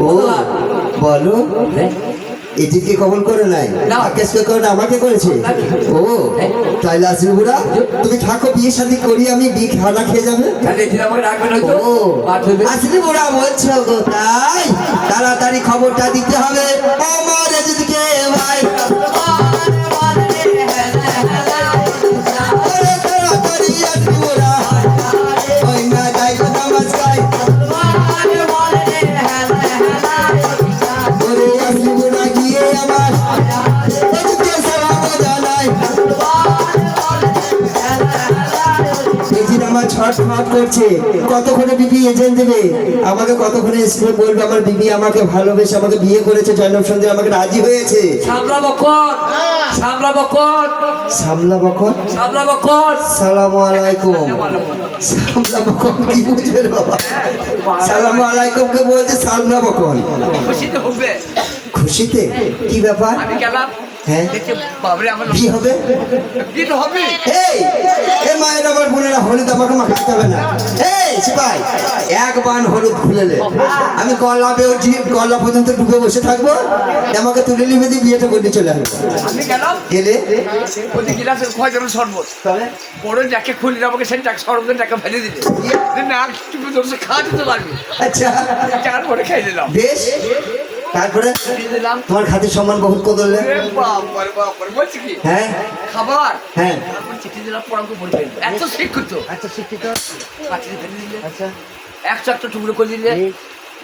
ও বলো এটিকে কবল করে নাই আকেশকে করে আমাকে করেছে ও তাইলে আসলে বুড়া তুমি থাকো বিয়ে শাদী করি আমি বিয়ে খাওয়া খেয়ে যাবে ও আসলে বুড়া বলছো গো তাই তাড়াতাড়ি খবরটা দিতে হবে আমার এদিকে ভাই তাড়াতাড়ি আসলে বুড়া ওই না যাই তো নামাজ খাই ছটফট করছে কতক্ষণে বিবি এজেন্ট দেবে আমাকে কতক্ষণে এসে বলবে আমার বিবি আমাকে ভালোবেসে আমাকে বিয়ে করেছে জয়নব সন্ধ্যে আমাকে রাজি হয়েছে সামলা বকর সামলা বকর সামলা বকর সামলা বকর সালামু আলাইকুম সামলা বকর কি বুঝবে বাবা সালামু আলাইকুম কে বলছে সামলা বকর খুশিতে হবে খুশিতে কি ব্যাপার আমি গেলাম হ্যাঁ বাবরে আমার কি হবে কি তো হবে এই এ মায়ের আমার বোনেরা হলুদ আমাকে মাখাতে হবে না এই সিপাই এক বান হলুদ খুলেলে আমি গলা বেউছি গলা পর্যন্ত ডুবে বসে থাকবো আমাকে তুলে নিবে দিয়ে বিয়েটা করতে চলে আসবো আমি গেলাম গেলে ওই গিলাসের খয় জন শরবত বড় যাকে খুলি আমাকে সেই টাকা শরবতের টাকা ফেলে দিলে না তুমি দোষে খাওয়াতে তো পারবি আচ্ছা চার পরে খাই দিলাম বেশ তারপরে দিলাম তোমার খাতির সম্মান বহুত করলে বলছি কি হ্যাঁ খাবার হ্যাঁ চিঠি দিলাম পড়াকে পড়ে এত শিক্ষিত আচ্ছা শিক্ষিত পাঠিয়ে ফেলে দিলে আচ্ছা একশো একটা টুকরো করে দিলে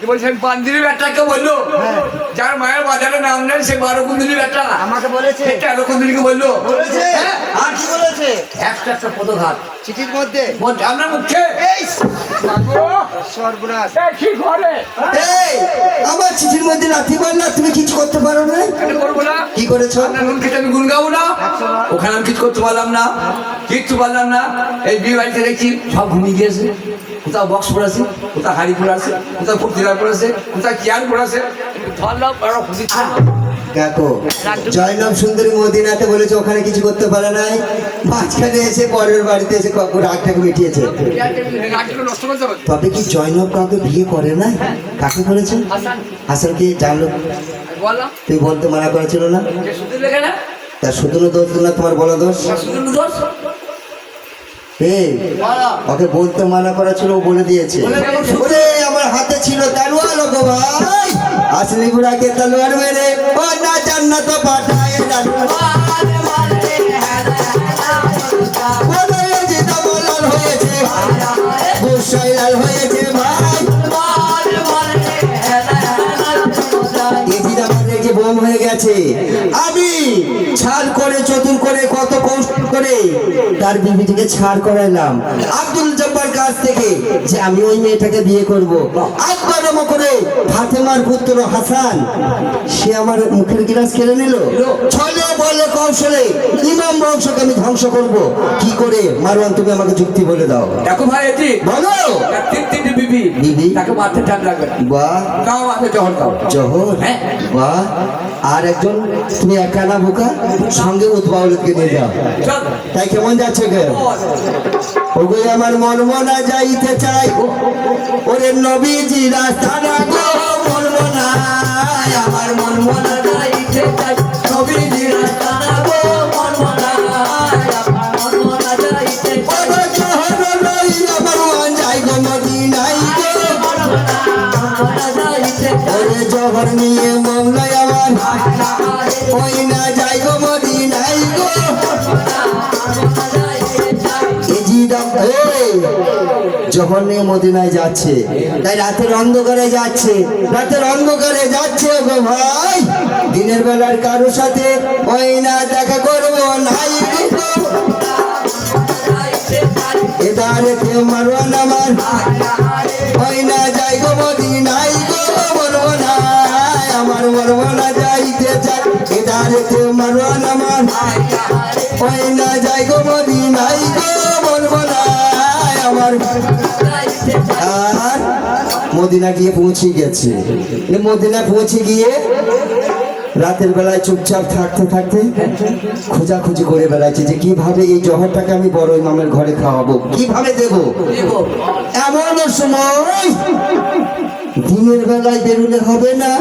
বলছে আমি পান্দিনী ব্যাটাকে বললো যার মায়ের বাজারে নাম নেই সে 12 কুন্দুলি ব্যাটা আমাকে বলেছে 13 কুন্দুলিকে বললো আর কি বলেছে একটা একটা পদঘাত চিঠির মধ্যে বলছে আপনার মুখে সর্বনাশ কি করে এই আমার চিঠির মধ্যে লাথি মারলা তুমি কিছু করতে পারো না এটা করবো না কি করেছো আপনার নুন খেতে আমি গুন গাবো না ওখানে আমি কিছু করতে পারলাম না কিচ্ছু পারলাম না এই বিয়ে বাড়িতে দেখছি সব ঘুমিয়ে গিয়েছে কোথাও বক্স পড়েছে কোথাও হাড়ি পড়েছে কোথাও ফুর্তিরা পড়েছে কোথাও চেয়ার পড়েছে ধরলাম আরো খুশি দেখো জয়নব সুন্দরী মদিনাতে বলেছে ওখানে কিছু করতে পারে নাই মাঝখানে এসে পরের বাড়িতে এসে রাগটাকে মিটিয়েছে নষ্ট করতে হবে তবে কি জয়নব কাউকে বিয়ে করে না কাকে করেছে হাসানকে জানলো বললাম তুই বলতে মানা করেছিল না শুধু লেখে না তার শুধু দোষ না তোমার বলা দোষ শুধু দোষ ওকে বলতে মানা করা ছিল ও বলে দিয়েছে ওরে আমার হাতে ছিল তলোয়ার গো ভাই আসলি বুড়াকে তলোয়ার মেরে ও না জান্নাত পাঠায় লাল হয়েছে গোসাই লাল হয়েছে ভাই বোম হয়ে গেছে আমি ছাড় করে চতুর করে কত কষ্ট করে তার বিবিটিকে ছাড় করাইলাম আব্দুল জব্বার কাছ থেকে যে আমি ওই মেয়েটাকে বিয়ে করব একবার করে ফাতেমার পুত্র হাসান সে আমার মুখের গ্লাস কেড়ে নিল ছলে বলে কৌশলে ইমাম বংশকে আমি ধ্বংস করব কি করে মারওয়ান তুমি আমাকে যুক্তি বলে দাও দেখো ভাই এটি বলো তিনটি বিবি বিবি তাকে মাথা টান লাগবে বাহ গাও মাথা জহর গাও জহর হ্যাঁ বাহ আর একজন তুমি একা না বোকা সঙ্গে উৎপাউলকে নিয়ে যাও তাই কেমন যাচ্ছে গে ওগো আমার মন মনা যাইতে চাই ওরে নবীজি রাস্তা না গো মন মনা আমার মন মনা যাইতে চাই নবীজি রাস্তা না গো মন মনা আমার মন মনা যাইতে চাই ওগো জহর লই আমার মন যাই গো মদিনায় গো মন মনা যাইতে ওরে জহর নিয়ে মংলায় আমার ওই না যাই গো মদিনায় গো যখন নিয়ে মদিনায় যাচ্ছে তাই রাতের অন্ধকারে যাচ্ছে গো ভাই দিনের বেলার কারো সাথে ওই না দেখা করবো নাই এদারে কেউ মারওয়ান আমার ওই না যাই গো মদিনায় গো বলবো না আমার বলবো না যাইতে চাই এদারে কেউ মারওয়ান আমার ওই না যাই গো মদিনায় গো বলবো না আমার আর মদিনা গিয়ে পৌঁছে গেছে মদিনা পৌঁছে গিয়ে রাতের বেলায় চুপচাপ থাকতে থাকতে খোঁজাখুঁজি করে বেড়াচ্ছে যে কিভাবে এই জহরটাকে আমি বড় ইমামের ঘরে খাওয়াবো, কিভাবে দেব। এমন সময় দিনের বেলায় বেরোলে হবে না।